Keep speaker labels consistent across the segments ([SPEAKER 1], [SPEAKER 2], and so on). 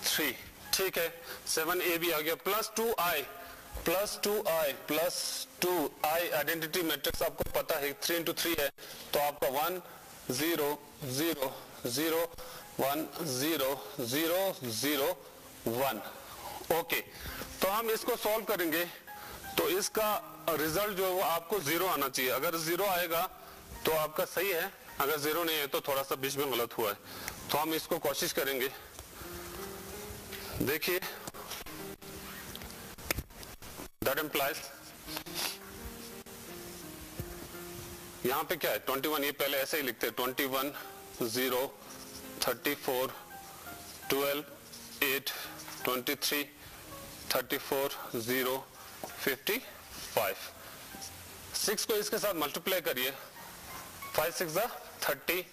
[SPEAKER 1] 3, ठीक है, 7a भी आ गया, प्लस 2i आइडेंटिटी मैट्रिक्स आपको पता है 3 into 3 है, तो आपका 1 0 0 0 1 0 0 0 1। ओके, तो हम इसको सॉल्व करेंगे तो इसका रिजल्ट जो है वो आपको 0 आना चाहिए। अगर 0 आएगा तो आपका सही है, अगर 0 नहीं है तो थोड़ा सा बीच में गलत हुआ है। तो हम इसको कोशिश करेंगे। देखिए, दैट इम्प्लाइज यहां पे क्या है 21, ये पहले ऐसे ही लिखते हैं 21 0 34 12 8 23 34 0 55। 6 को इसके साथ मल्टीप्लाई करिए, 5 6 जा 30,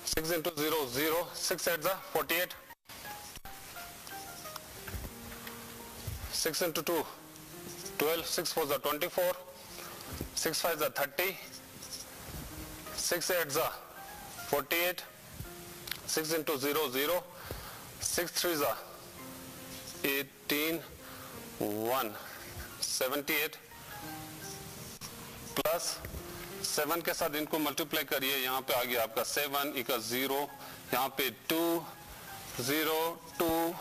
[SPEAKER 1] 6 into 0 0, 6 8 जा 48, 6 into 2 12, 6 4 जा 24, 6 5 जा 30, 6 8 जा 48, 6 into 0 0, 6 3 जा 18 1 78 प्लस 7 के साथ इनको मल्टीप्लाई करिए, यहाँ पे आ गया आपका 7 इका 0, यहाँ पे 2 0 2,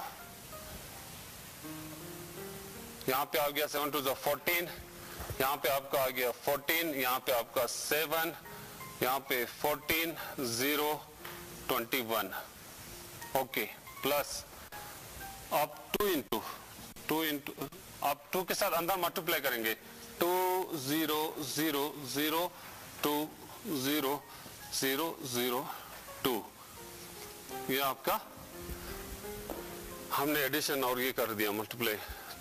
[SPEAKER 1] यहाँ पे आ गया 7 2 14, यहाँ पे आपका आ गया 14, यहाँ पे आपका 7, यहाँ पे 14 0 21। ओके, प्लस अब 2 into अब 2 के साथ अंदर मल्टीप्लाई करेंगे, 2 0 0 0 2 0 0 0 2, ये आपका हमने एडिशन और ये कर दिया मल्टीप्लाई।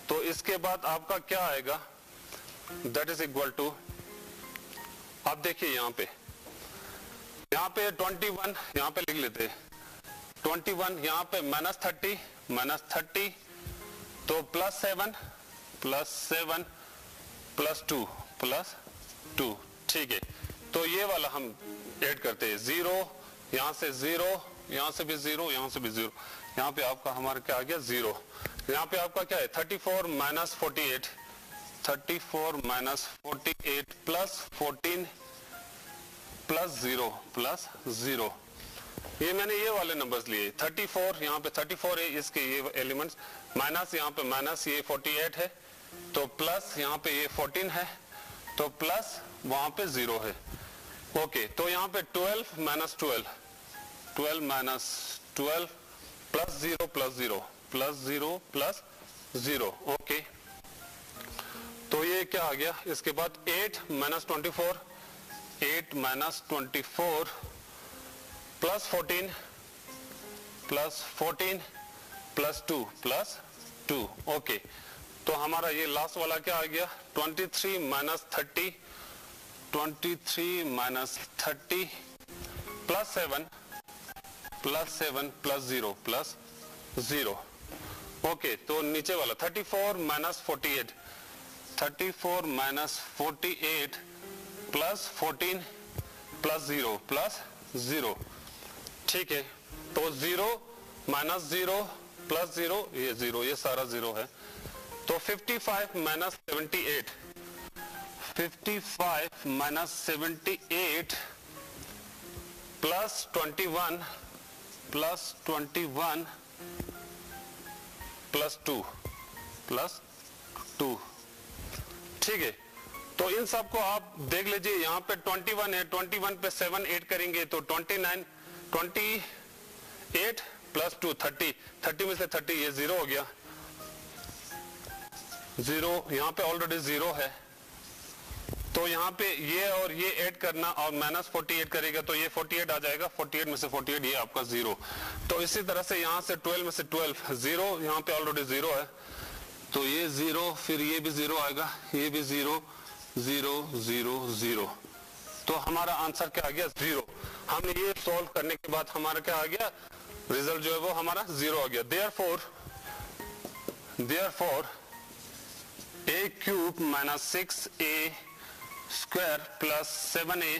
[SPEAKER 1] तो इसके बाद आपका क्या आएगा, दैट इज इक्वल टू, आप देखिए यहाँ पे 21 यहाँ पे लिख लेते हैं 21, यहाँ पे -30 तो +7 प्लस 2, ठीक है। तो ये वाला हम ऐड करते हैं, 0 यहाँ से 0, यहाँ से भी 0, यहाँ से भी 0, यहाँ पे आपका हमारा क्या आ गया 0। यहाँ पे आपका क्या है 34 minus 48 प्लस 14 प्लस 0 ये मैंने ये वाले नंबर्स लिए, 34 यहाँ पे 34 है, इसके ये एलिमेंट्स, माइनस यहाँ पे माइनस ये 48 है, तो प्लस यहाँ पे ये 14 है, तो प्लस वहां पे 0 है। ओके, तो यहाँ पे 12 minus 12 minus 12 plus 0 plus 0 plus 0 plus 0। Okay, तो ये क्या आ गया, इसके बाद 8 minus 24 प्लस 14 प्लस 2 ओके, तो हमारा ये लास्ट वाला क्या आ गया 23 minus 30 प्लस 7 प्लस 0। ओके, तो नीचे वाला 34 minus 48 प्लस 14 प्लस 0, ठीक है। तो 0 minus 0 प्लस 0, ये 0, ये सारा 0 है। तो 55 minus 78 प्लस 21 प्लस 2, ठीक है। तो इन सब को आप देख लीजिए, यहाँ पे 21 है, 21 पे 7 8 करेंगे तो 29, 28 प्लस 2 30 में से 30 ये 0 हो गया, 0 यहाँ पे ऑलरेडी 0 है, तो यहाँ पे ये और ये ऐड करना और माइनस 48 करेगा तो ये 48 आ जाएगा, 48 में से 48 ये आपका 0। तो इसी तरह से यहाँ से 12 में से 12 0, यहाँ पे ऑलरेडी 0 है, तो ये 0, फिर ये भी 0 आएगा, ये भी 0 0 0 0, तो हमारा आंसर क्या आ गया 0। हमने ये सॉल्व करने के बाद हमारा क्या आ गया, रिजल्ट जो है वो हमारा 0 आ गया। Therefore a cube minus 6a square plus 7a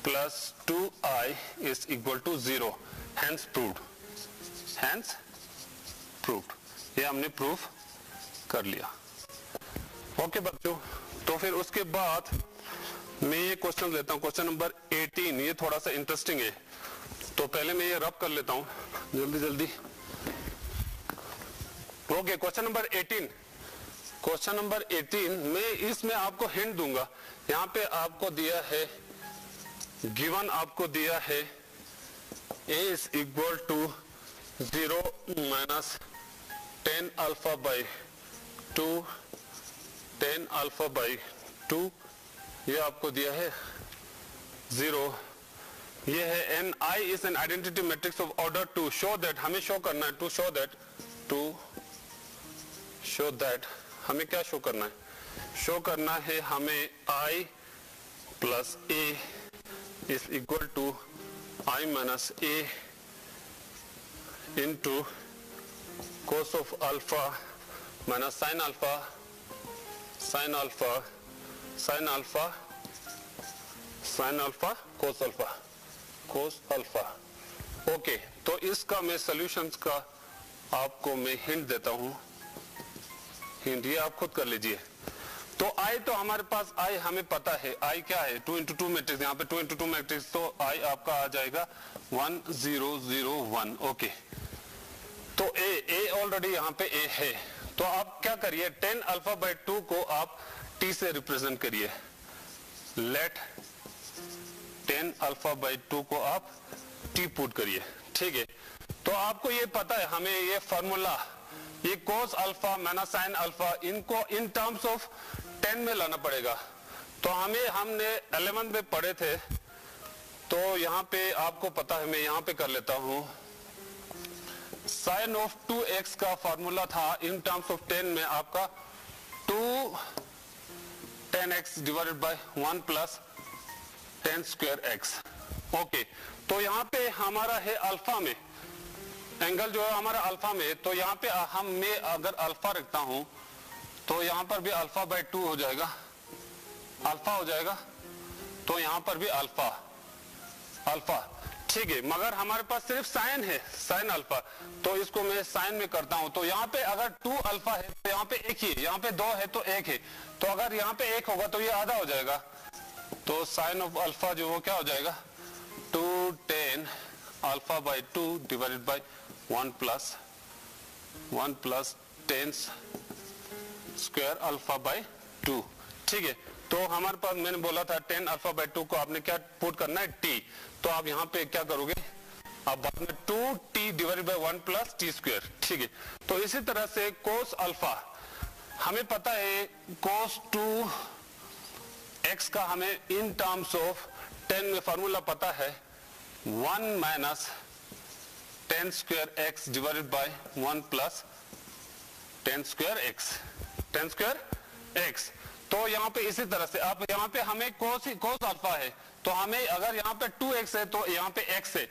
[SPEAKER 1] plus 2i is equal to 0, hence proved. Proved, ये हमने प्रूफ कर लिया। ओके बच्चों, तो फिर उसके बाद मैं ये क्वेश्चन लेता हूं, क्वेश्चन नंबर 18। ये थोड़ा सा इंटरेस्टिंग है, तो पहले मैं ये रब कर लेता हूं जल्दी जल्दी। Okay, question number 18। Question number 18 में इसमें आपको हिंट दूंगा। यहां पे आपको दिया है, गिवन आपको दिया है a is equal to 0 minus 10 alpha by 2, 10 alpha by 2, ये आपको दिया है 0। ये है n I is an identity matrix of order two show that, हमें शो करना है, टू शो दैट हमें क्या शो करना है, शो करना है हमें I plus A is equal to I minus A into cos of alpha minus sine alpha, sine alpha, sine alpha, sine alpha, cos alpha, cos alpha. Okay, तो इसका मैं सॉल्यूशंस का आपको मैं हिंट देता हूं, हिंट ये आप खुद कर लीजिए। तो आई तो हमारे पास आई हमें पता है, आई क्या है 2 into 2 मैट्रिक्स, यहाँ पे 2 into 2 मैट्रिक्स, तो आई आपका आ जाएगा 1 0 0 1। ओके, तो ए ऑलरेडी यहाँ पे ए है, तो आप क्या करिए 10 अल्फा बाई 2 को आप टी से रिप्रेजेंट करिए। लेट 10 अल्फा बाई 2 को आप टी पुट करिए, ठीक है। तो आपको ये पता है, हमें ये फॉर्मूला, ये cos alpha minus sine alpha, इनको इन टर्म्स ऑफ 10 में लाना पड़ेगा। तो हमने 11 में पढ़े थे, तो यहाँ पे आपको पता है, मैं यहाँ पे कर लेता हूँ। साइन ऑफ 2x का फॉर्मूला था इन टर्म्स ऑफ 10 में आपका 2 10x divided by 1 plus 10 square x। Okay, तो यहाँ पे हमारा है अल्फा में, एंगल जो है हमारा अल्फा में, तो यहाँ पे मैं अगर अल्फा रखता हूं तो यहाँ पर भी अल्फा बाय 2 हो जाएगा, अल्फा हो जाएगा, तो यहाँ पर भी अल्फा अल्फा, ठीक है। मगर हमारे पास सिर्फ साइन है, साइन अल्फा, तो इसको मैं साइन में करता हूं। तो यहाँ पे अगर 2 अल्फा है तो यहाँ पे 1 ही है, यहाँ पे 2 है तो 1 है, तो अगर यहाँ पे 1 होगा तो ये आधा हो जाएगा, तो साइन ऑफ अल्फा जो वो क्या हो जाएगा 2 10 alpha by 2 divided by 1 plus 10 square alpha by 2, ठीक है। तो हमारे पास मैंने बोला था 10 अल्फा बाई 2 को आपने क्या पुट करना है टी, तो आप यहाँ पे क्या करोगे, आप बाद में 2 T divided by 1 plus T square, ठीक है। तो इसी तरह से कोस अल्फा हमें पता है, कोस 2 एक्स का हमें इन टर्म्स ऑफ 10 में फॉर्मूला पता है 1 minus 10 square x divided by 1 plus 10 square x, 10 square x. तो यहाँ पे इसी तरह से आप यहाँ पे हमें कोस अल्फा है, तो हमें अगर यहाँ पे 2x है तो यहाँ पे x है,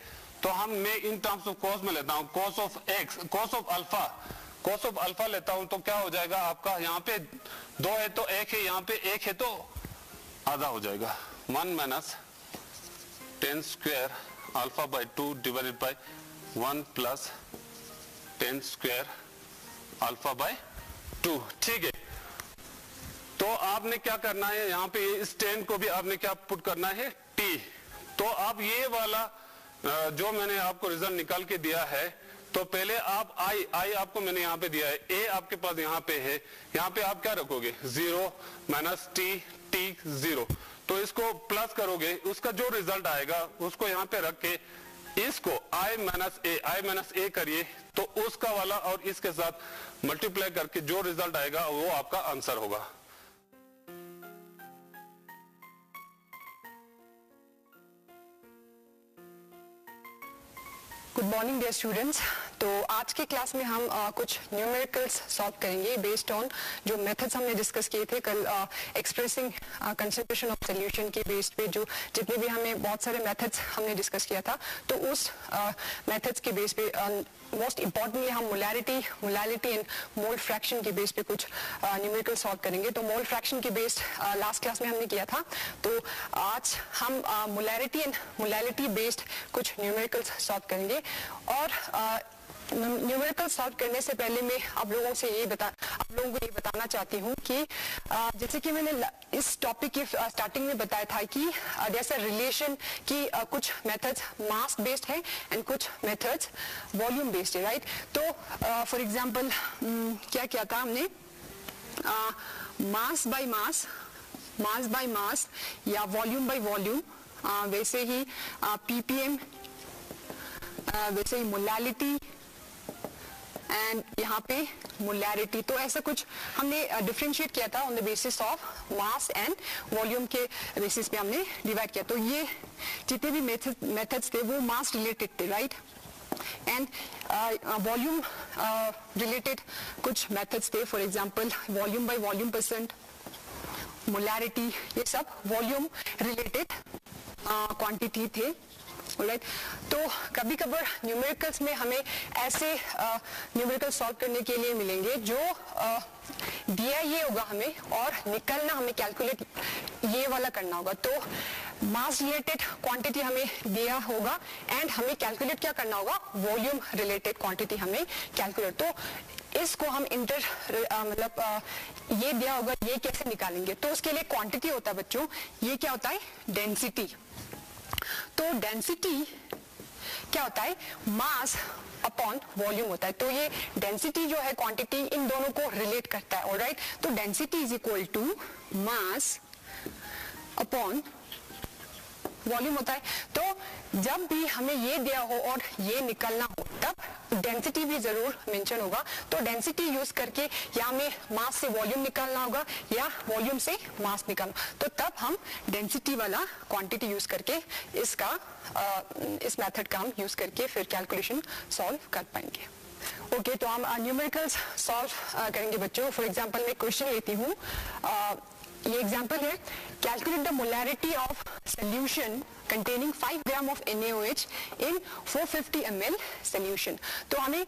[SPEAKER 1] तो मैं इन टर्म्स ऑफ कोस में लेता हूँ, cos of x, cos of alpha लेता हूँ, तो क्या हो जाएगा आपका, यहाँ पे 2 है तो 1 है, यहाँ पे 1 है तो आधा हो जाएगा, 1 minus 10 square alpha by 2 divided by 1 plus 10 square alpha by 2, ठीक है। तो आपने क्या करना है, यहाँ पे इस 10 को भी आपने क्या पुट करना है t। तो आप ये वाला जो मैंने आपको रिजल्ट निकाल के दिया है, तो पहले आप आई आपको मैंने यहाँ पे दिया है, a आपके पास यहाँ पे है, यहाँ पे आप क्या रखोगे 0 माइनस t 0, तो इसको प्लस करोगे, उसका जो रिजल्ट आएगा उसको यहाँ पे रख के इसको i माइनस ए करिए, तो उसका वाला और इसके साथ मल्टीप्लाई करके जो रिजल्ट आएगा वो आपका आंसर होगा।
[SPEAKER 2] Good morning dear students. तो आज के क्लास में हम कुछ न्यूमेरिकल्स सॉल्व करेंगे बेस्ड ऑन जो मेथड्स हमने डिस्कस किए थे कल, एक्सप्रेसिंग कंसंट्रेशन ऑफ सॉल्यूशन के बेस्ड पे, जो जितने भी हमें बहुत सारे मेथड्स हमने डिस्कस किया था, तो उस मेथड्स के बेस पे मोस्ट इम्पॉर्टेंटली हम मोलालिटी एंड मोल फ्रैक्शन के बेस पे कुछ न्यूमेरिकल सॉल्व करेंगे। तो मोल फ्रैक्शन के बेस्ड लास्ट क्लास में हमने किया था, तो आज हम मोलारिटी एंड मोलालिटी बेस्ड कुछ न्यूमेरिकल्स सॉल्व करेंगे। और न्यूमेरिकल सॉल्व करने से पहले मैं आप लोगों को ये बताना चाहती हूँ कि जैसे कि मैंने इस टॉपिक के स्टार्टिंग में बताया था कि जैसे रिलेशन की कुछ मेथड्स मास बेस्ड है एंड कुछ मेथड्स वॉल्यूम बेस्ड है, राइट। तो फॉर एग्जांपल क्या था हमने मास बाय मास या वॉल्यूम बाय वॉल्यूम, वैसे ही पीपीएम, वैसे ही मोलालिटी एंड यहाँ पे मोलैरिटी। तो ऐसा कुछ हमने डिफरेंशिएट किया था on the basis of mass and volume के बेसिस पे हमने डिवाइड किया। तो ये जितने भी मेथड्स थे वो मास रिलेटेड थे, राइट। एंड वॉल्यूम रिलेटेड कुछ मेथड्स थे, for example volume by volume percent, molarity, ये सब वॉल्यूम रिलेटेड क्वांटिटी थे, राइट। तो कभी कभार न्यूमेरिकल्स में हमें ऐसे न्यूमेरिकल सॉल्व करने के लिए मिलेंगे जो दिया ये होगा हमें और निकलना हमें कैलकुलेट ये वाला करना होगा। तो मास रिलेटेड क्वांटिटी हमें दिया होगा एंड हमें कैलकुलेट क्या करना होगा, वॉल्यूम रिलेटेड क्वांटिटी हमें कैलकुलेट। तो इसको हम ये दिया होगा, ये कैसे निकालेंगे। तो उसके लिए क्वांटिटी होता है बच्चों, ये क्या होता है, डेंसिटी। तो डेंसिटी क्या होता है, मास अपॉन वॉल्यूम होता है। तो ये डेंसिटी जो है क्वांटिटी इन दोनों को रिलेट करता है, ऑलराइट। तो density is equal to mass upon volume होता है। तो जब भी हमें ये दिया हो और ये निकलना हो तब डेंसिटी भी जरूर मेंशन होगा। तो डेंसिटी यूज करके या हमें मास से वॉल्यूम निकालना होगा या वॉल्यूम से मास निकालना, तो तब हम डेंसिटी वाला क्वांटिटी यूज करके इस मेथड का हम यूज करके फिर कैलकुलेशन सॉल्व कर पाएंगे। ओके, तो हम न्यूमेरिकल्स सॉल्व करेंगे बच्चों। फॉर एग्जांपल मैं क्वेश्चन लेती हूँ, ये एग्जांपल है, calculate the molarity of solution containing 5 gram of NaOH in 450 ml solution। तो हमें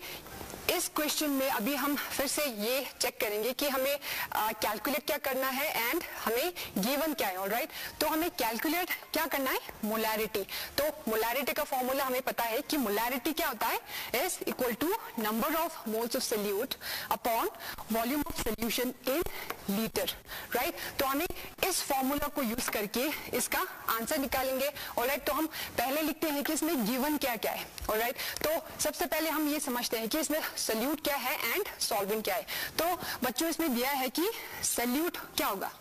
[SPEAKER 2] इस क्वेश्चन में अभी हम फिर से ये चेक करेंगे कि हमें कैलकुलेट क्या करना है एंड हमें गिवन क्या है, ऑलराइट। तो हमें कैलकुलेट क्या करना है, मोलैरिटी। तो मोलैरिटी का फॉर्मूला हमें पता है कि मोलैरिटी क्या होता है, is equal to number of moles of solute upon volume of solution in litre, right. तो हमें इस फॉर्मूला को यूज करके इसका आंसर निकालेंगे, ऑलराइट। तो हम पहले लिखते हैं कि इसमें गिवन क्या क्या है, ऑलराइट। तो सबसे पहले हम ये समझते हैं कि इसमें सोल्यूट क्या है एंड सॉल्वेंट क्या है। तो बच्चों इसमें दिया है कि सोल्यूट क्या होगा,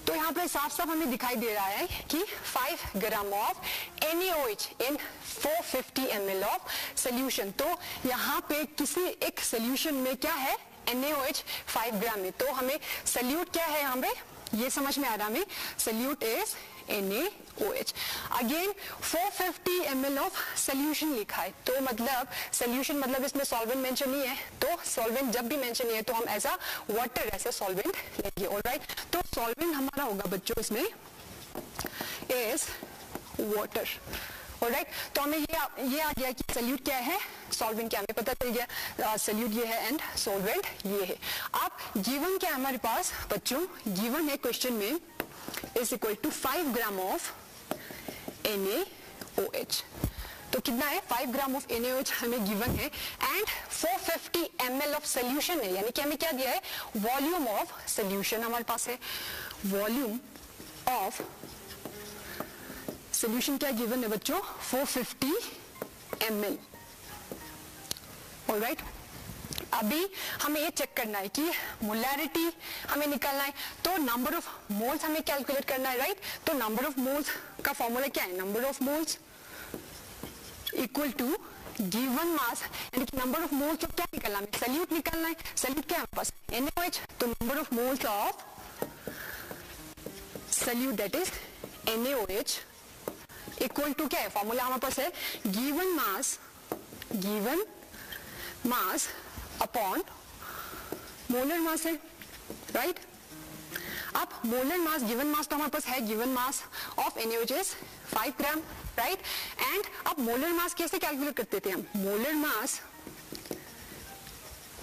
[SPEAKER 2] तो यहाँ पे साफ साफ हमें दिखाई दे रहा है कि 5 gram of NaOH in 450 ml of solution. तो यहाँ पे किसी एक सोल्यूशन में क्या है, NaOH 5 ग्राम में। तो हमें सोल्यूट क्या है, यहाँ पे ये समझ में आ रहा हमें, solute is NaOH। Again 450 ml of solution लिखा है, तो मतलब सोल्यूशन मतलब इसमें सॉल्वेंट मेंशन नहीं है। तो सॉल्वेंट जब भी मेंशन नहीं है तो हम ऐसा वाटर ऐसा सॉल्वेंट लेंगे, ऑलराइट। तो सॉल्वेंट हमारा होगा बच्चों इसमें इज वाटर, ऑलराइट। तो हमें ये आ गया कि सोल्यूट क्या है, सॉल्वेंट क्या, हमें पता चल गया सोल्यूट ये है एंड सॉल्वेंट ये है। अब गिवन क्या है हमारे पास बच्चों, गिवन है क्वेश्चन में is equal to 5 gram of NaOH। तो कितना है, 5 ग्राम ऑफ NaOH हमें गिवन है एंड 450 ml ऑफ सोल्यूशन है, यानी कि हमें क्या दिया है, वॉल्यूम ऑफ सोल्यूशन हमारे पास है। वॉल्यूम ऑफ सोल्यूशन क्या गिवन है बच्चों, 450 ml, ऑलराइट। अभी हमें ये चेक करना है कि मोलैरिटी हमें निकालना है, तो नंबर ऑफ मोल्स हमें कैलकुलेट करना है, राइट। तो नंबर ऑफ मोल्स का फॉर्मूला क्या है, number of moles equal to given mass, यानी कि नंबर ऑफ मोल्स क्या निकालना है, सोल्यूट निकालना है। सोल्यूट क्या है हमारे पास, NaOH। तो number of moles of solute that is NaOH equal to क्या है, फॉर्मूला हमारे पास है given mass upon molar mass है, राइट। अब मोलर मास, गिवन मास तो हमारे पास है, given mass of NaOH is 5 gram, right. And अब मोलर मास कैसे कैलकुलेट करते थे हम, मोलर मास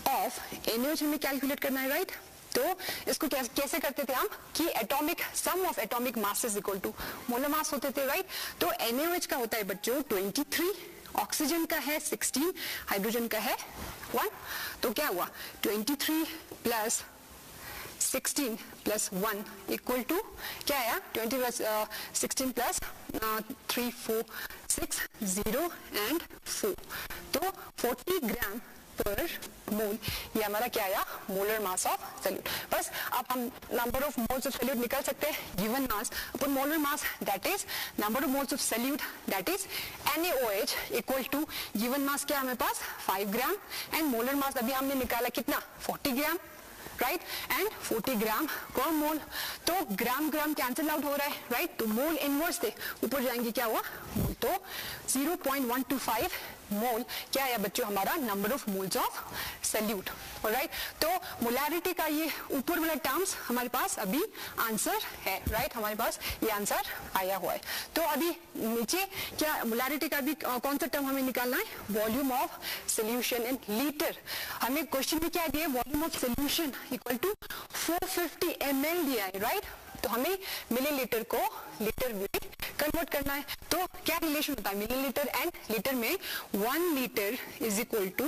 [SPEAKER 2] ऑफ NaOH हमें कैलकुलेट करना है, राइट। तो इसको कैसे करते थे हम कि atomic sum of atomic masses equal to molar mass होते थे, राइट। तो NaOH का होता है बच्चों 23 ऑक्सीजन का है 16, हाइड्रोजन का है 1, तो क्या हुआ 23 प्लस 16 प्लस 1 इक्वल टू क्या आया 20 प्लस 16 प्लस 3 4 6 0 एंड 4, तो 40 ग्राम पर मोल, ये हमारा क्या आया मोलर मास ऑफ सॉल्यूट। बस अब हम number of moles of solute निकाल सकते हैं, given mass upon molar mass that is number of moles of solute that is NaOH equal to given mass क्या हमारे पास 5 ग्राम एंड मोलर मास अभी हमने निकाला कितना 40 ग्राम, राइट, एंड 40 ग्राम पर मोल, तो ग्राम ग्राम कैंसिल आउट हो रहा है, राइट, तो मोल इनवर्स थे ऊपर जाएंगे क्या हुआ मोल, तो 0.125 मोल क्या है बच्चों हमारा number of moles of solute, right. तो मोलैरिटी का ये ऊपर वाला टर्म्स हमारे पास अभी आंसर है, राइट, हमारे पास ये आंसर आया हुआ है। तो अभी नीचे क्या मोलैरिटी का भी कौन सा टर्म हमें निकालना है, volume of solution in litre. हमें क्वेश्चन में क्या दिया है, volume of solution equal to 450 ml दिया है, राइट, तो हमें मिलीलीटर को लीटर में कन्वर्ट करना है। तो क्या रिलेशन होता है मिलीलीटर एंड लीटर में, 1 लीटर is equal to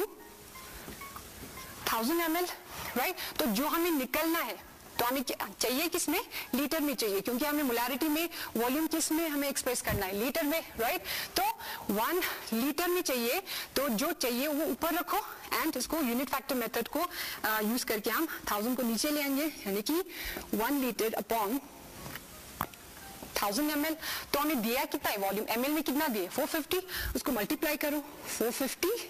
[SPEAKER 2] 1000 ml, right. तो जो हमें निकलना है तो हमें चाहिए किसमें, लीटर में चाहिए, क्योंकि हमें मोलैरिटी में वॉल्यूम किस में हमें एक्सप्रेस करना है, लीटर में, राइट। तो 1 लीटर में चाहिए, तो जो चाहिए वो ऊपर रखो एंड इसको यूनिट फैक्टर मेथड को यूज करके हम 1000 को नीचे ले आएंगे, यानी कि 1 लीटर अपॉन 1000 ml। तो हमें दिया कितना है वॉल्यूम, ml में कितना दिए 450, उसको मल्टीप्लाई करो 450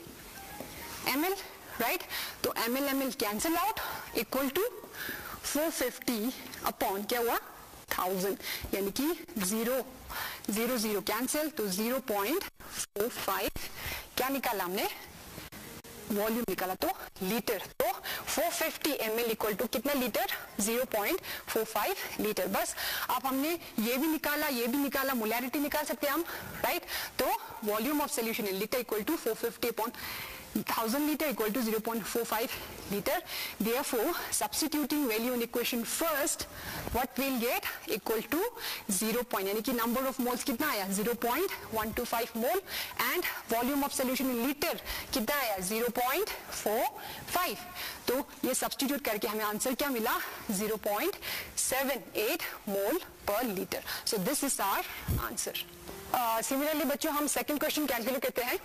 [SPEAKER 2] ml, राइट, तो ml cancel out equal to 450 upon क्या हुआ 1000, यानी कि 0 0 0 कैंसिल, तो 0.45 क्या निकाला हमने वॉल्यूम निकाला, तो लीटर, तो 450 ml इक्वल टू कितना लीटर 0.45 लीटर। बस अब हमने ये भी निकाला मोलैरिटी निकाल सकते हैं हम, राइट। तो volume of solution in litre equal to 450 upon 1000 liter equal to 0.45 liter. Therefore, substituting value in equation first, what we'll get equal to 0. यानी कि number of moles कितना आया 0.125 mole and volume of solution in liter कितना आया 0.45. तो ये substitute करके हमें आंसर क्या मिला 0.78 mole per liter. So this is our answer. Similarly बच्चों हम second question कैलकुलेट करते हैं।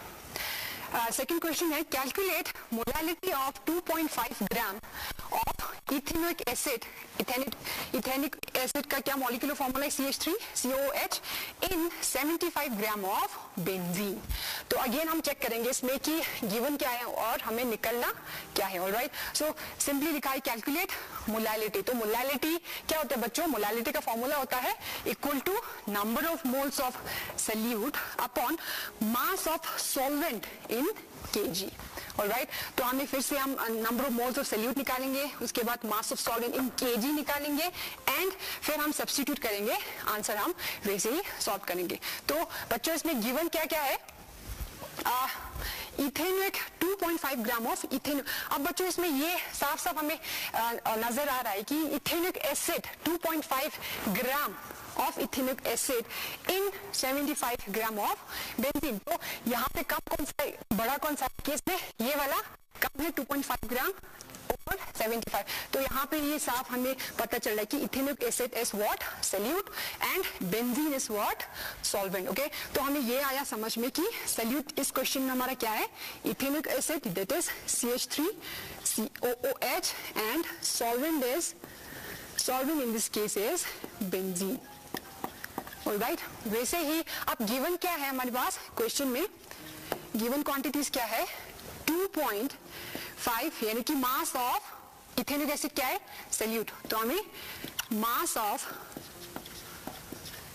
[SPEAKER 2] सेकेंड क्वेश्चन है calculate molality of 2.5 gram of ethanoic acid. Ethnic acid का क्या मॉलिक्यूलर फॉर्मूला है CH3COOH in 75 gram of benzene. तो अगेन हम चेक करेंगे इसमें कि गिवन क्या है और हमें निकलना क्या है, ऑलराइट। सो सिंपली लिखा है कैलकुलेट मोलैलिटी। तो मोलैलिटी क्या होता है बच्चों, मोलैलिटी का फॉर्मूला होता है equal to number of moles of solute upon mass of solvent in kg, alright. तो हमें फिर से हम number of moles of solute निकालेंगे, उसके बाद mass of solvent in kg निकालेंगे एंड फिर हम सब्स्टिट्यूट करेंगे, आंसर हम वैसे ही सॉल्व करेंगे। तो बच्चों इसमें गिवन क्या क्या है, इथेनोइक 2.5 ग्राम ऑफ इथेन। अब बच्चों इसमें ये साफ साफ हमें नजर आ रहा है कि ethanoic acid 2.5 gram of ethanoic acid in 75 gram of benzene. तो यहाँ पे कम कौन सा बड़ा कौन सा केस में, ये वाला कम है 2.5 ग्राम और 75। तो यहाँ पे ये साफ हमें पता चल रहा है कि ethanoic acid is what solute and benzene is what solvent, okay. तो हमें ये आया समझ में कि सॉल्यूट इस क्वेश्चन में हमारा क्या है, ethanoic acid that is CH3COOH and solvent in this case is benzene, alright. वैसे ही अब गिवन क्या है हमारे पास क्वेश्चन में, गिवन क्वांटिटीज क्या है 2.5, यानी कि मास ऑफ इथेनोइक एसिड क्या है सॉल्यूट। तो हमें mass of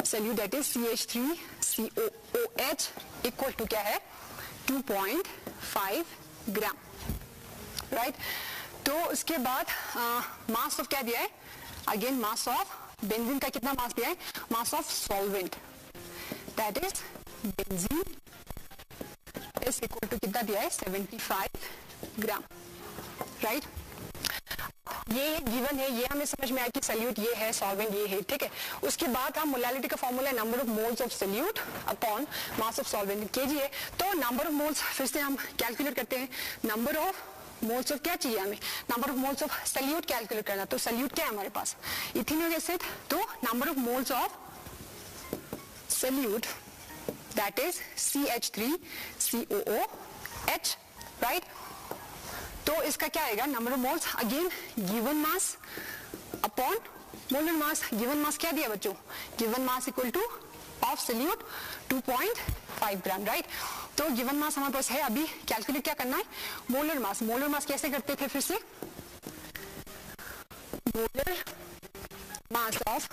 [SPEAKER 2] solute that is CH3COOH equal to क्या है 2.5 ग्राम, राइट। तो उसके बाद मास ऑफ क्या दिया है, अगेन मास ऑफ बेंजीन का कितना मास दिया है, mass of solvent that is benzene is equal to कितना दिया है 75 ग्राम, राइट। ये गिवन है, ये हमें समझ में आया कि सल्यूट ये है, सॉल्वेंट ये है, ठीक है। उसके बाद हम मोलालिटी का फॉर्मूला है number of moles of salute upon mass of solvent KG है। तो नंबर ऑफ मोल्स फिर से हम कैलकुलेट करते हैं, नंबर ऑफ मोल्स ऑफ क्या चाहिए हमें, number of moles of salute calculate करना। तो सल्यूट क्या है हमारे पास, इथेनॉल एसिड, तो number of moles of salute that is CH3COOH, right. तो इसका क्या आएगा, number of moles again given mass upon molar mass. Given mass क्या दिया बच्चों, given mass equal two of solute 2.5 gram, right. तो गिवन मास हमारे पास है, अभी कैलकुलेट क्या करना है, मोलर मास। मोलर मास कैसे करते थे फिर से, मोलर मास ऑफ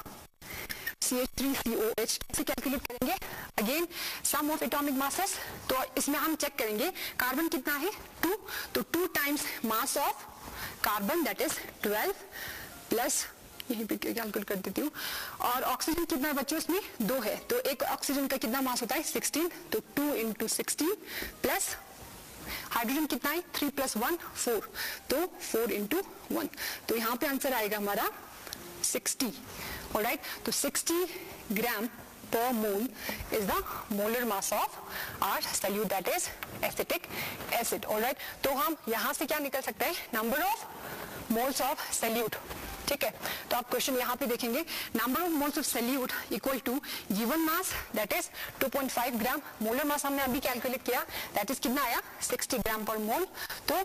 [SPEAKER 2] CH3COH कैसे कैलकुलेट करेंगे, again sum of atomic masses. तो इसमें हम चेक करेंगे कार्बन कितना है 2, तो 2 times mass of carbon that is 12 plus, यहीं पे कैलकुलेट कर देती हूँ। और ऑक्सीजन कितना है बच्चों, इसमें 2 है, तो एक ऑक्सीजन का कितना मास होता है 16, तो 2 × 16 प्लस हाइड्रोजन कितना है 3 + 1 4, तो 4 × 1, तो यहाँ पे आंसर आएगा हमारा 60, ऑलराइट। तो 60 ग्राम per mole is the molar mass of our solute that is acetic acid, alright। तो हम यहाँ से क्या निकल सकते हैं, number of moles of solute, ठीक है। तो आप क्वेश्चन यहाँ पे देखेंगे, number of moles of solute equal to given mass that is 2.5 gram, molar mass हमने अभी कैलकुलेट किया दैट इज कितना आया 60 ग्राम पर मोल। तो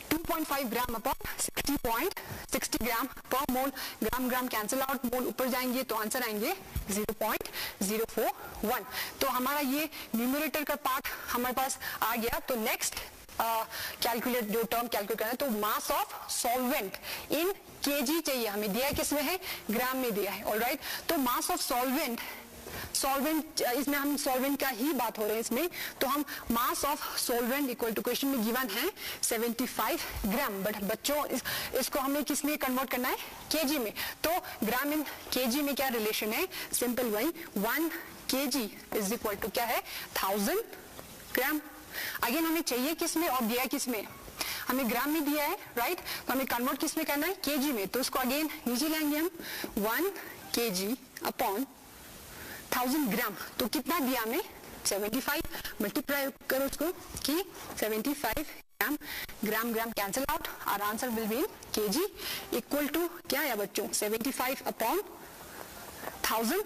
[SPEAKER 2] 2.5 ग्राम अपॉन 60 ग्राम पर मोल, ग्राम ग्राम कैंसिल आउट, मोल ऊपर जाएंगे तो आंसर आएंगे 0.041। तो हमारा ये न्यूमरेटर का पार्ट हमारे पास आ गया। तो नेक्स्ट कैलकुलेट जो टर्म कैलकुलेट करना है, तो मास ऑफ सॉल्वेंट इन केजी चाहिए हमें, दिया किसमें है, ग्राम में दिया है, ऑलराइट। तो मास ऑफ सॉल्वेंट, इसमें हम सॉल्वेंट का ही बात हो रहे हैं इसमें, तो हम mass of solvent equal to question में गिवन है 75 ग्राम, बट बच्चों इसको हमें किस में कन्वर्ट करना है, केजी में। तो ग्राम इन केजी में क्या रिलेशन है, सिंपल वही 1 kg इज इक्वल टू क्या है 1000 ग्राम। अगेन हमें चाहिए किसमें और दिया किसमें, हमें ग्राम में दिया है, राइट। तो हमें कन्वर्ट किसमें करना है, केजी में। तो उसको अगेन नीचे लाएंगे हम 1 kg अपॉन 1000 ग्राम, तो कितना दिया हमें 75, मल्टीप्लाई करो उसको कि 75 gram, gram gram cancel out, और answer will be in KG equal to क्या है बच्चों 75 अपॉन 1000,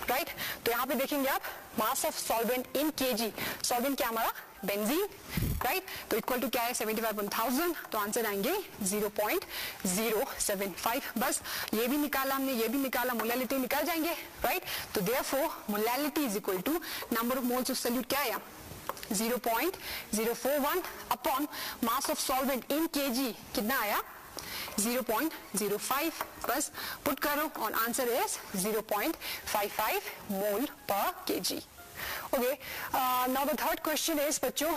[SPEAKER 2] राइट। तो यहाँ पे देखेंगे आप मास of solvent in KG, solvent क्या हमारा बेंजीन, राइट। तो इक्वल टू क्या है 75/1000, तो आंसर आएंगे 0.075। बस ये भी निकाला हमने, ये भी निकाला, मोलालिटी निकाल जाएंगे, राइट। तो therefore molality is equal to number of moles of solute क्या आया 0.041 upon mass of solvent in KG कितना आया 0.05, बस पुट करो और आंसर इज 0.55 मोल पर KG. Okay, now the third question is बच्चों,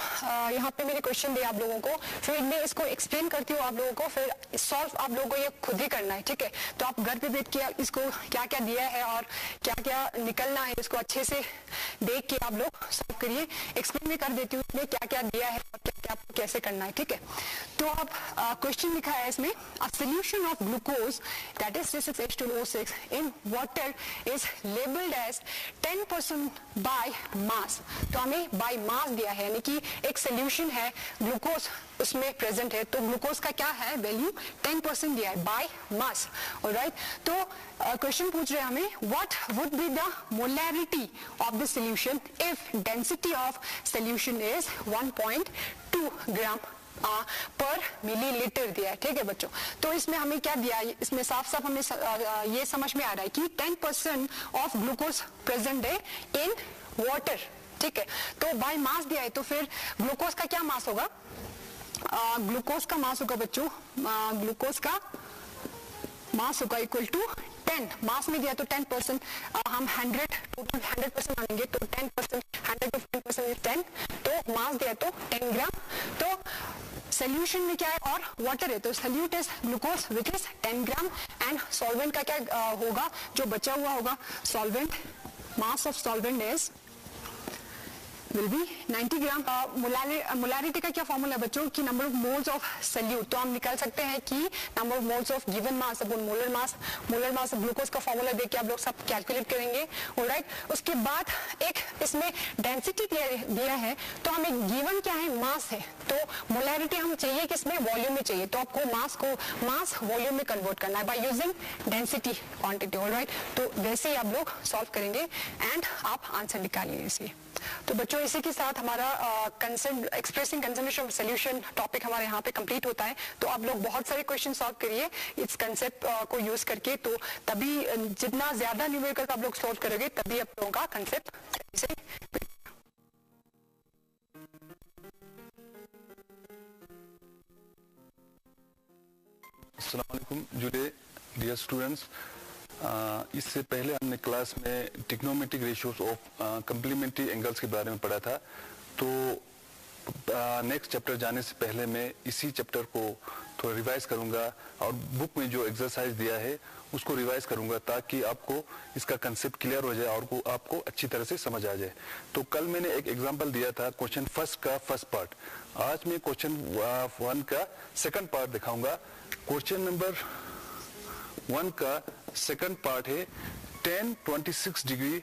[SPEAKER 2] यहाँ पे मेरे क्वेश्चन दे आप लोगों को, फिर मैं इसको एक्सप्लेन करती हूँ आप लोगों को, फिर सॉल्व आप लोगों को ये खुद ही करना है, ठीक है। तो आप घर पे बैठ के इसको क्या क्या दिया है और क्या क्या निकलना है, इसको अच्छे से देख के आप लोग सॉल्व करिए। एक्सप्लेन भी कर देती हूँ इसमें क्या क्या दिया है और क्या क्या आपको कैसे करना है, ठीक है। तो आप क्वेश्चन लिखा है इसमें, a solution of glucose that is C6H12O6 in water is labelled as 10% by mass. तो हमें बाय मास दिया है, यानी कि एक सोल्यूशन है, ग्लूकोज उसमें प्रेजेंट है, तो ग्लूकोज का क्या है वैल्यू 10% दिया है बाय मास, ऑलराइट। तो क्वेश्चन पूछ रहे हैं हमें, what would be the molarity of the solution if density of solution is 1.2 ग्राम पर मिलीलीटर दिया है, ठीक है बच्चों। तो इसमें हमें क्या दिया है, इसमें साफ साफ हमें ये समझ में आ रहा है कि 10% ऑफ ग्लूकोज प्रेजेंट है इन वाटर, ठीक है। तो बाय मास दिया है, तो फिर ग्लूकोज का क्या मास होगा, ग्लूकोज का मास होगा बच्चों, ग्लूकोज का मास होगा इक्वल टू 10, मास में दिया तो 10%, हम 100% मानेंगे तो 10%, 100 to 10% is 10, तो मास दिया तो 10 ग्राम। तो सोल्यूशन में क्या है और वाटर है, तो solute is glucose which is 10 gram, and solvent का क्या होगा, जो बचा हुआ होगा solvent, mass of solvent is will be 90 gram. Molarity का क्या फॉर्मूला है बच्चों कि number of moles of salute, तो हम निकाल सकते हैं कि number of moles of given mass upon molar mass glucose का फॉर्मूला देख के आप लोग सब कैलकुलेट करेंगे। ऑलराइट, उसके बाद एक इसमें डेंसिटी दिया है, तो हमें गिवन क्या है, मास है, तो मोलारिटी हम चाहिए कि इसमें वॉल्यूम में चाहिए, तो आपको मास वॉल्यूम में कन्वर्ट करना है by using density quantity. Alright, तो वैसे ही आप लोग सॉल्व करेंगे एंड आप आंसर निकालिए इसे। तो बच्चों इसी के साथ हमारा expressing concentration of solution topic हमारे यहाँ पे कंप्लीट होता है। तो आप लोग बहुत सारे क्वेश्चन सॉल्व करिए इस कंसेप्ट को यूज करके, तो तभी जितना ज्यादा न्यूमेरिकल आप लोग सॉल्व करोगे तभी आप लोगों का कंसेप्ट से।
[SPEAKER 3] अस्सलाम वालेकुम डियर स्टूडेंट्स, इससे पहले हमने क्लास में trigonometric ratios of complementary angles के बारे में पढ़ा था। तो नेक्स्ट चैप्टर जाने से पहले मैं इसी चैप्टर को थोड़ा रिवाइज करूंगा और बुक में जो एक्सरसाइज दिया है उसको रिवाइज करूंगा ताकि आपको इसका कंसेप्ट क्लियर हो जाए और आपको अच्छी तरह से समझ आ जाए। तो कल मैंने एक एग्जांपल दिया था क्वेश्चन फर्स्ट का फर्स्ट पार्ट, आज मैं क्वेश्चन 1 का सेकंड पार्ट दिखाऊंगा। क्वेश्चन नंबर 1 का सेकंड पार्ट है tan 26 degree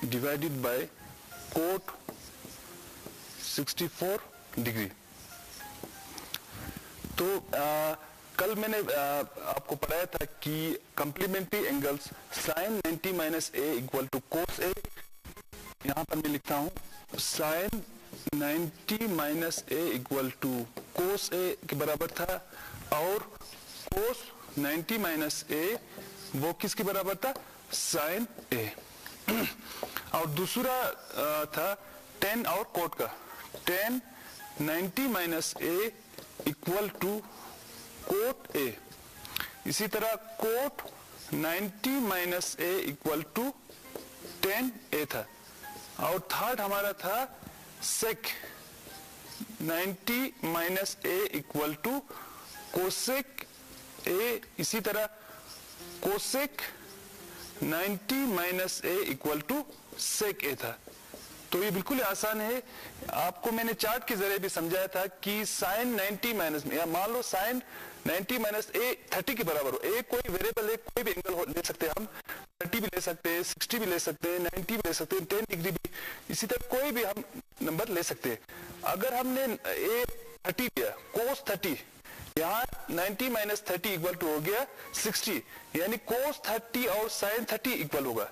[SPEAKER 3] divided by cot 64 degree. तो कल मैंने आपको पढ़ाया था कि complementary angles sin 90 minus a equal to cos a, यहां पर मैं लिखता हूं sin 90 minus a equal to cos a के बराबर था, और cos 90 माइनस a वो किसके बराबर था, sin a। और दूसरा था tan और cot का, tan 90 minus a equal to cot a। इसी तरह cot 90 minus a equal to tan a था। और थर्ड हमारा था sec 90 minus a equal to cosec a। इसी तरह cosec 90 minus a equal to sec a था। तो ये बिल्कुल आसान है, आपको मैंने चार्ट के जरिए भी समझाया था कि sin 90 माइनस में, या मान लो sin 90 माइनस a 30 के बराबर हो, a कोई वेरिएबल है, कोई भी एंगल ले सकते हैं हम, 30 भी ले सकते हैं, 60 भी ले सकते हैं, 90 भी ले सकते हैं, 10 डिग्री भी, इसी तरह कोई भी हम नंबर ले सकते हैं। अगर हमने a 30 लिया, cos 30, यहाँ 90 माइनस 30 इक्वल टू हो गया 60, यानी cos 30 और sin 30 इक्वल होगा।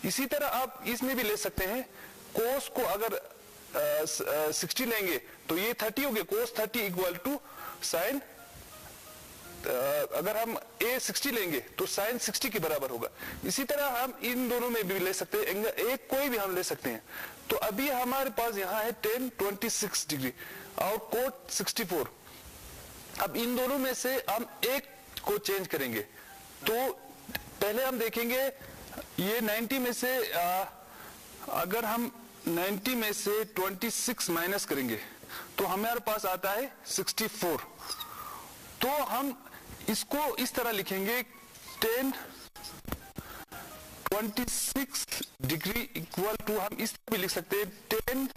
[SPEAKER 3] इसी तरह आप इसमें भी ले सकते हैं, cos को अगर 60 लेंगे तो ये 30 हो गया, cos 30 इक्वल टू sin, अगर हम a 60 लेंगे तो sin 60 के बराबर होगा। इसी तरह हम इन दोनों में भी ले सकते हैं, एक कोई भी हम ले सकते हैं। तो अभी हमारे पास यहाँ है tan 26 डिग्री और cot 64। अब इन दोनों में से हम एक को चेंज करेंगे। तो पहले हम देखेंगे ये 90 में से अगर हम 90 में से 26 माइनस करेंगे तो हमारे पास आता है 64। तो हम इसको इस तरह लिखेंगे tan 26 डिग्री इक्वल टू, हम इस तरह भी लिख सकते हैं tan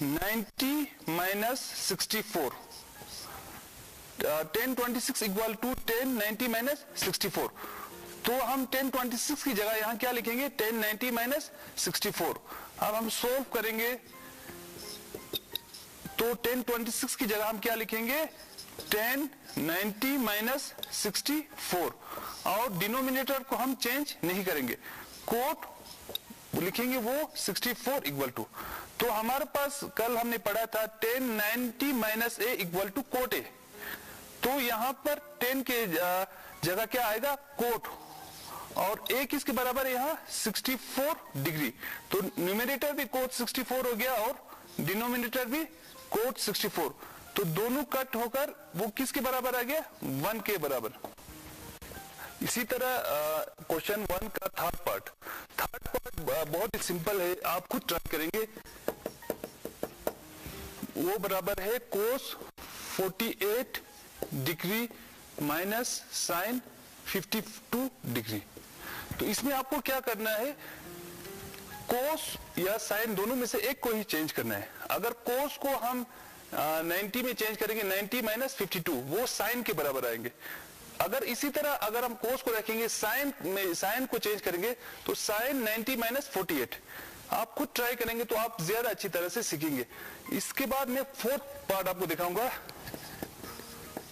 [SPEAKER 3] 90 minus 64, tan 26 equal to tan 90 minus 64। तो हम tan 26 की जगह यहां क्या लिखेंगे, tan 90 माइनस 64। अब हम सोल्व करेंगे तो tan 26 की जगह हम क्या लिखेंगे, tan 90 माइनस 64, और डिनोमिनेटर को हम चेंज नहीं करेंगे, cot लिखेंगे वो 64 इक्वल टू। तो हमारे पास कल हमने पढ़ा था tan 90 minus a equal to cot a। तो यहां पर tan के जगह क्या आएगा, cot, और a किसके बराबर है यहाँ 64 डिग्री। तो न्यूमेरेटर भी cot 64 हो गया और डिनोमिनेटर भी cot 64। तो दोनों कट होकर वो किसके बराबर आ गया, 1 के बराबर। इसी तरह क्वेश्चन 1 का थर्ड पार्ट बहुत ही सिंपल है, आप खुद ट्राई करेंगे। वो बराबर है cos 48 degree minus sin 52 degree. तो इसमें आपको क्या करना है, कोस या साइन दोनों में से एक को ही चेंज करना है। अगर कोस को हम 90 में चेंज करेंगे, 90 माइनस 52, वो साइन के बराबर आएंगे। अगर इसी तरह अगर हम कोस को रखेंगे, साइन को चेंज करेंगे, तो साइन 90 माइनस 48। आप खुद ट्राई करेंगे तो आप ज्यादा अच्छी तरह से सीखेंगे। इसके बाद मैं फोर्थ पार्ट आपको दिखाऊंगा।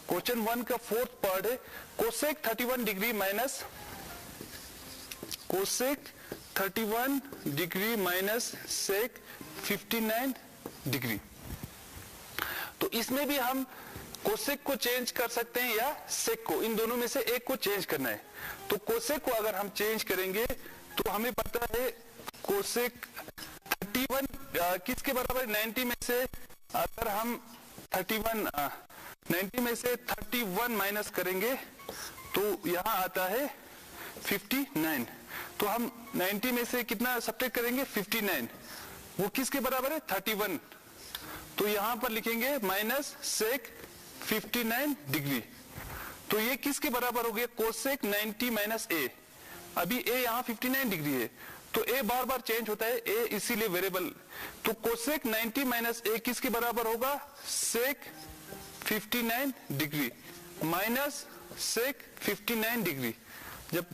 [SPEAKER 3] क्वेश्चन 1 का फोर्थ पार्ट है cosec 31 degree minus cosec 31 degree minus sec 59 degree. तो इसमें भी हम कोसेक को चेंज कर सकते हैं या सेक को, इन दोनों में से एक को चेंज करना है। तो कोसेक को अगर हम चेंज करेंगे तो हमें पता है कोसेक 31 किसके बराबर, 90 में से अगर हम 90 में से 31 माइनस करेंगे तो यहां आता है 59। तो हम 90 में से कितना सब्ट्रैक्ट करेंगे, 59, वो किसके बराबर है, 31। तो यहां पर लिखेंगे माइनस सेक 59 डिग्री। तो ये किसके बराबर हो गया, कोसेक 90 माइनस ए। अभी ए यहां 59 डिग्री है, तो ए बार बार चेंज होता है, ए इसीलिए वेरिएबल। तो कोसेक 90 माइनस ए किसके बराबर होगा, सेक 59 डिग्री माइनस सेक 59 डिग्री। जब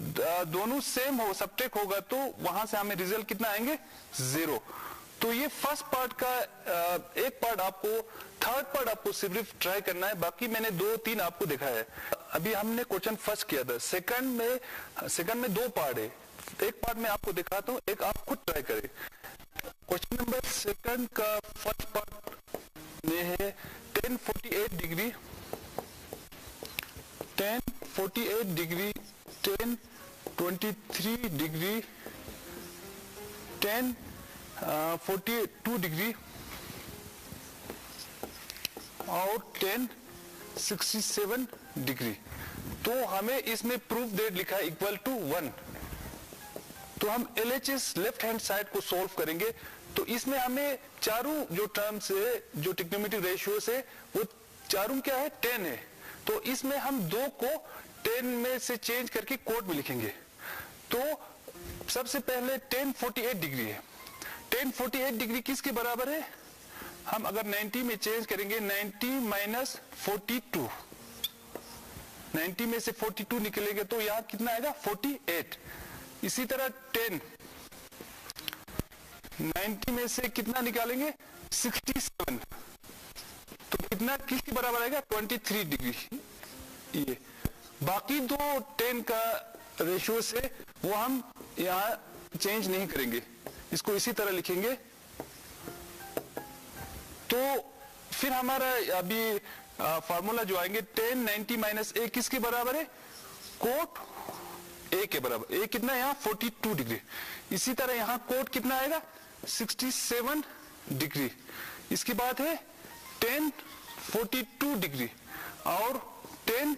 [SPEAKER 3] दोनों सेम हो, सब्ट्रैक्ट होगा, तो वहां से हमें रिजल्ट कितना आएंगे, 0। तो ये फर्स्ट पार्ट का एक पार्ट आपको, थर्ड पार्ट आपको सिर्फ ट्राई करना है, बाकी मैंने 2-3 आपको दिखाया है। अभी हमने क्वेश्चन फर्स्ट किया था, सेकंड में 2 पार्ट है, एक पार्ट में आपको दिखाता हूं, एक आप खुद ट्राई करें। क्वेश्चन नंबर सेकंड का फर्स्ट पार्ट में है 1048 डिग्री 1048 डिग्री 1023 डिग्री 1042 डिग्री और 1067 डिग्री। तो हमें इसमें प्रूफ दैट लिखा है इक्वल टू 1। तो हम LHS लेफ्ट हैंड साइड को सॉल्व करेंगे। तो इसमें हमें चारों जो टर्म्स है, जो ट्रिग्नोमेट्रिक रेशियोज है, वो चारों क्या है, 10 है। तो इसमें हम 2 को 10 में से चेंज करके कोड में लिखेंगे। तो सबसे पहले 1048 डिग्री है, 1048 डिग्री किसके बराबर है, हम अगर 90 में चेंज करेंगे, 90 माइनस 42, 90 में से 42 निकलेगा तो यहां कितना आएगा, 48। इसी तरह 10, 90 में से कितना निकालेंगे, 67, तो कितना किसके बराबर आएगा, 23 डिग्री। ये बाकी दो 10 का रेशियो से वो हम यहां चेंज नहीं करेंगे, इसको इसी तरह लिखेंगे। तो फिर हमारा अभी फार्मूला जो आएंगे, 10 90 माइनस ए किसके बराबर है, कोट ए के बराबर। ए कितना है यहाँ, 42 डिग्री। इसी तरह यहाँ कोट कितना आएगा, 67 डिग्री। इसके बाद है 10 42 डिग्री और 10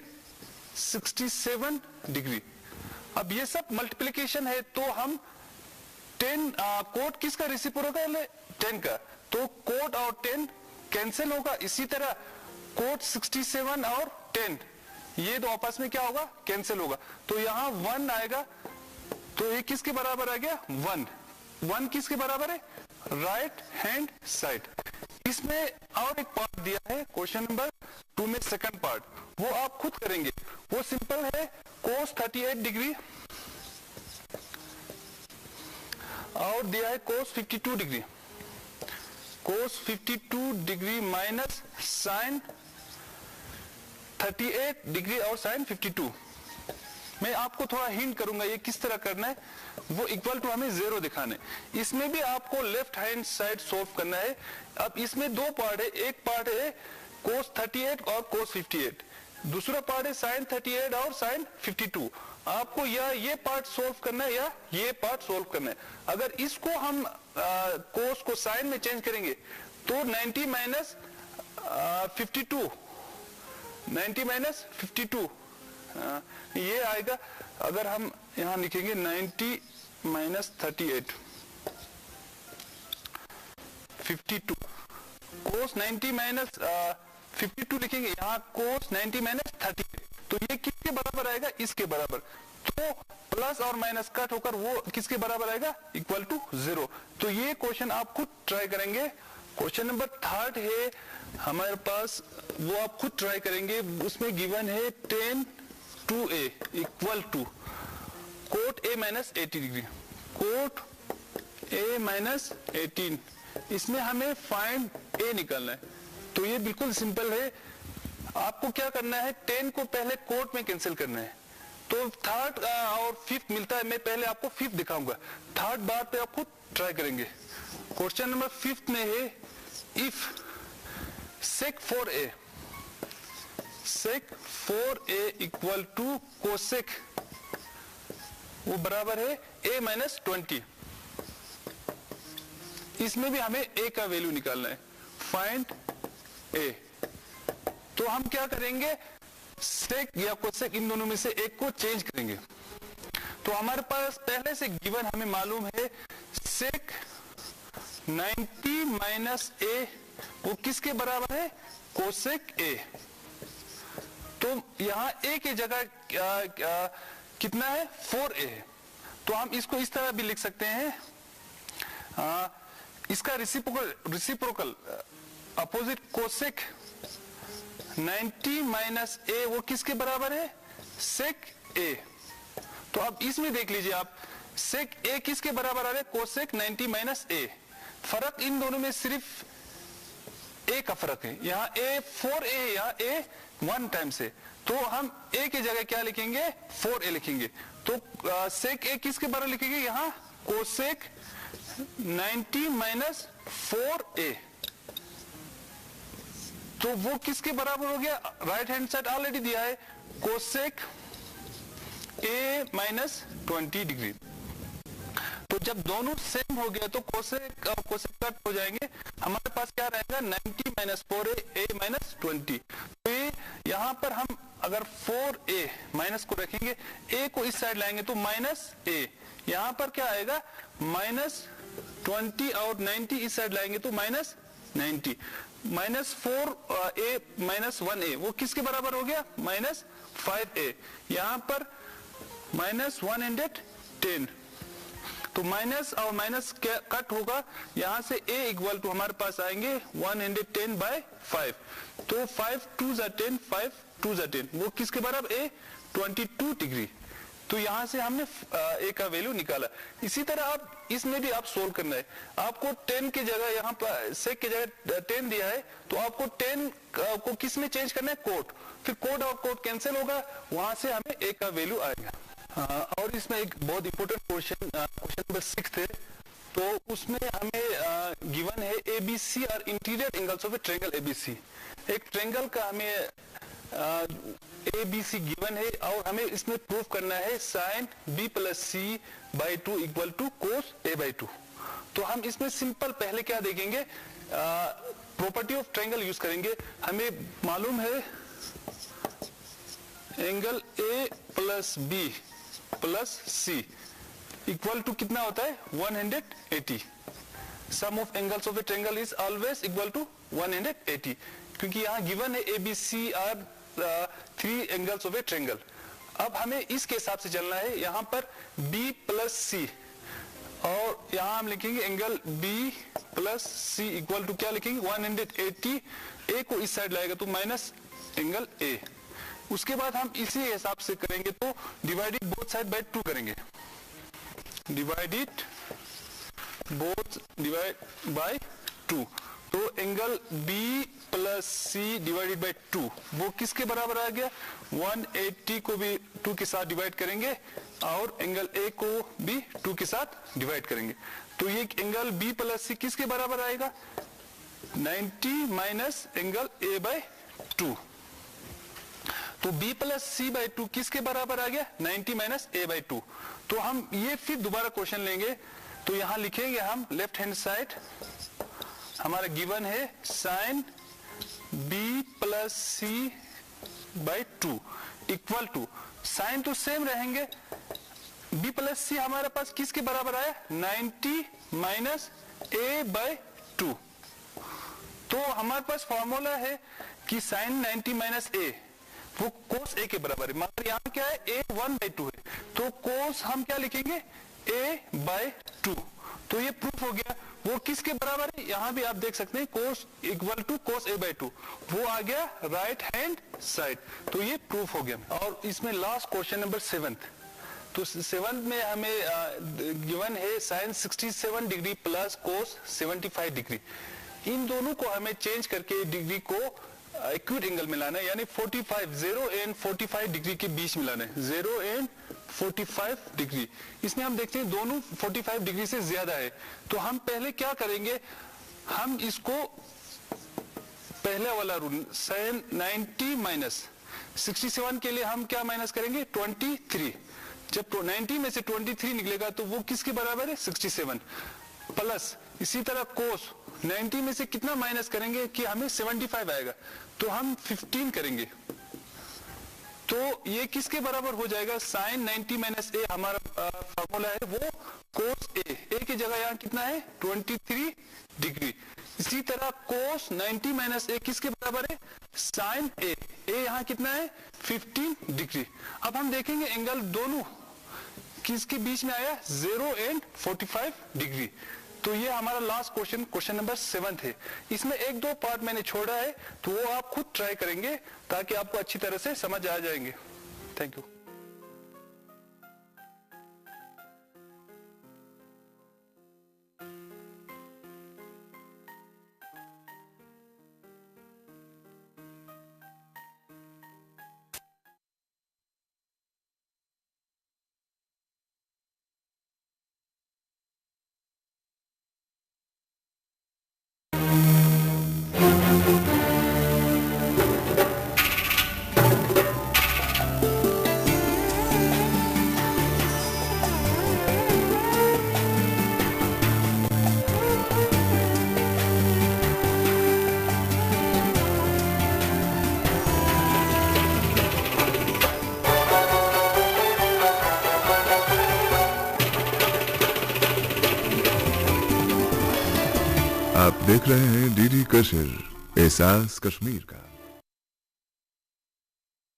[SPEAKER 3] 67 डिग्री। अब ये सब मल्टीप्लिकेशन है, तो हम 10 कोट किसका रेसिप्रोकल है, 10 का, तो कोट और 10 कैंसिल होगा। इसी तरह कोट 67 और 10 ये दो आपस में क्या होगा, कैंसिल होगा। तो यहां 1 आएगा, तो ये किसके बराबर आ गया, 1 किसके बराबर है, राइट हैंड साइड। इसमें और एक पार्ट दिया है क्वेश्चन नंबर 2 में, सेकंड पार्ट, वो आप खुद करेंगे। वो सिंपल है, कोस 38 डिग्री और दिया है कोस 52 डिग्री, कोस 52 डिग्री माइनस साइन 38 डिग्री और साइन 52। मैं आपको थोड़ा हिंट करूंगा ये किस तरह करना है, वो इक्वल टू हमें 0 दिखाने। इसमें भी आपको लेफ्ट हैंड साइड सोल्व करना है। अब इसमें 2 पार्ट है, एक पार्ट है कोस 38 और कोस 58, दूसरा पार्ट है साइन 38 और साइन 52। आपको या ये पार्ट सोल्व करना है या ये पार्ट सोल्व करना है। अगर इसको हम कोस को साइन में चेंज करेंगे तो 90 माइनस 52, 90 माइनस 52 ये आएगा। अगर हम यहां लिखेंगे 90 माइनस 38 52, कोस 90 माइनस 52 लिखेंगे, यहाँ कोस 90 माइनस 38, तो ये किसके बराबर आएगा, इसके बराबर। तो प्लस और माइनस कट होकर वो किसके बराबर आएगा, इक्वल टू 0। तो ये क्वेश्चन आप खुद ट्राई करेंगे। क्वेश्चन नंबर 3 है हमारे पास, वो आप खुद ट्राई करेंगे। उसमें गिवन है tan 2a equal to cot a minus 80 degree, cot a minus 18। इसमें हमें फाइंड a निकालना है। तो ये बिल्कुल सिंपल है। आपको क्या करना है, 10 को पहले कोट में कैंसिल करना है। तो थर्ड और फिफ्थ मिलता है, मैं पहले आपको फिफ्थ दिखाऊंगा, थर्ड बार पे आप खुद ट्राई करेंगे। क्वेश्चन नंबर 5 में है if sec 4a equal to cosec, वो बराबर है a माइनस 20। इसमें भी हमें a का वैल्यू निकालना है, फाइंड a। तो हम क्या करेंगे, सेक या कोसेक इन दोनों में से एक को चेंज करेंगे। तो हमारे पास पहले से गिवन हमें मालूम है सेक 90 माइनस a, वो किसके बराबर है, कोसेक a। तो यहां a की जगह कितना है, 4a है। तो हम इसको इस तरह भी लिख सकते हैं, इसका reciprocal opposite cosec 90 minus a, वो किसके बराबर है, सेक a। तो अब इसमें देख लीजिए आप, सेक a किसके बराबर आ रहा है, कोसेक 90 माइनस a। फर्क इन दोनों में सिर्फ a का फर्क है। यहाँ a 4a है, यहाँ a 1 टाइम से। तो हम a की जगह क्या लिखेंगे, 4a लिखेंगे। तो सेक a किसके बराबर लिखेंगे, यहाँ कोसेक 90 माइनस 4a। तो वो किसके बराबर हो गया, राइट हैंड साइड ऑलरेडी दिया है, कोसेक a माइनस 20 डिग्री। तो जब दोनों सेम हो गया तो कोसेक कट हो जाएंगे। हमारे पास क्या रहेगा, 90 माइनस 4a a माइनस 20। तो यहाँ पर हम अगर 4a माइनस को रखेंगे, a को इस साइड लाएंगे तो माइनस a, यहाँ पर क्या आएगा माइनस 20 और 90 इस साइड लाएंगे तो minus 90। Minus 4a minus 1a, वो किसके बराबर हो गया, माइनस 5a। यहाँ पर माइनस 110। तो माइनस और माइनस कट होगा, यहाँ से a इक्वल टू हमारे पास आएंगे 110 बाय 5। तो 5 2 जा 10, 5 2 जा 10, वो किसके बराबर, a 22 डिग्री। तो यहां से हमने a का वैल्यू निकाला। इसी तरह आप इसमें भी आप सोल्व करना है। आपको 10 की जगह, यहाँ पर सेक की जगह 10 दिया है, तो आपको 10 को किस में चेंज करना है, कोट। फिर कोट और कोट कैंसिल होगा, वहां से हमें a का वैल्यू आएगा। और इसमें एक बहुत इंपॉर्टेंट क्वेश्चन नंबर 6 है। तो उसमें हमें गिवन है ABC और interior angles of a triangle ABC। एक ट्रायंगल का हमें ABC गिवन है और हमें इसमें प्रूफ करना है sine B plus C by 2 equal to cos A by 2। तो हम इसमें सिंपल पहले क्या देखेंगे, प्रॉपर्टी ऑफ ट्रायंगल यूज करेंगे। हमें मालूम है angle A plus B plus C equal to कितना होता है, 180। Sum of angles of a triangle is always equal to 180, क्योंकि यहाँ गिवन है ABC और 3 एंगल्स ऑफ ए ट्रायंगल। अब हमें इसके हिसाब से चलना है। यहाँ पर B प्लस C और यहाँ हम लिखेंगे angle B plus C equal to क्या लिखेंगे, 180। A को इस साइड लाएगा तो माइनस एंगल A। उसके बाद हम इसी हिसाब से करेंगे, तो डिवाइडेड बोथ साइड बाय 2 करेंगे, डिवाइडेड बोथ डिवाइड बाय 2। तो angle B plus C divided by 2 वो किसके बराबर आ गया, 180 को भी 2 के साथ डिवाइड करेंगे और एंगल A को भी 2 के साथ डिवाइड करेंगे। तो ये एंगल B प्लस C किसके बराबर आएगा, 90 माइनस एंगल A बाय 2। तो B प्लस C बाई 2 किसके बराबर आ गया, 90 माइनस A बाई 2। तो हम ये फिर दोबारा क्वेश्चन लेंगे। तो यहां लिखेंगे हम लेफ्ट हैंड साइड, हमारा गिवन है sine B plus C by 2 equal to, sine तो सेम रहेंगे, B प्लस C हमारे पास किसके बराबर आया, 90 माइनस A बाई 2। तो हमारे पास फॉर्मूला है कि साइन 90 माइनस A वो कोस ए के बराबर है, मगर यहाँ क्या है, ए 1/2 है, तो कोस हम क्या लिखेंगे, a/2। तो ये प्रूफ हो गया। वो किसके बराबर है, यहाँ भी आप देख सकते हैं, कोस इक्वल टू कोस a/2, वो आ गया राइट हैंड साइड, तो ये प्रूफ हो गया। और इसमें लास्ट क्वेश्चन नंबर 7th, तो 7th में हमें गिवन है sine 67 degree plus cos 75 degree. इन दोनों को हमें चेंज करके डिग्री को एक्यूट एंगल में लाना है, यानी 45 0 एंड 45 डिग्री के बीच में लाना है, 0 एंड 45 डिग्री। इसमें हम देखते हैं दोनों 45 डिग्री से ज्यादा है, तो हम पहले क्या करेंगे, हम इसको पहले वाला रूल साइन 90 माइनस 67 के लिए हम क्या माइनस करेंगे, 23। जब 90 में से 23 निकलेगा तो वो किसके बराबर है, 67 प्लस इसी तरह कोस 90 में से कितना माइनस करेंगे कि हमें 75 आएगा, तो हम 15 करेंगे, तो ये किसके बराबर हो जाएगा, साइन 90 माइनस ए हमारा फॉर्मूला है वो कोस ए की जगह यहाँ कितना है 23 डिग्री। इसी तरह कोस 90 माइनस ए किसके बराबर है, साइन ए यहाँ कितना है 15 डिग्री। अब हम देखेंगे एंगल दोनों किसके बीच में आया, 0 एंड 45 डिग्री। तो ये हमारा last question, question number 7th है। इसमें 1-2 पार्ट मैंने छोड़ा है, तो वो आप खुद ट्राई करेंगे ताकि आपको अच्छी तरह से समझ आ जाएंगे। Thank you.
[SPEAKER 4] आप देख रहे हैं डीडी कश्मीर, एहसास कश्मीर का।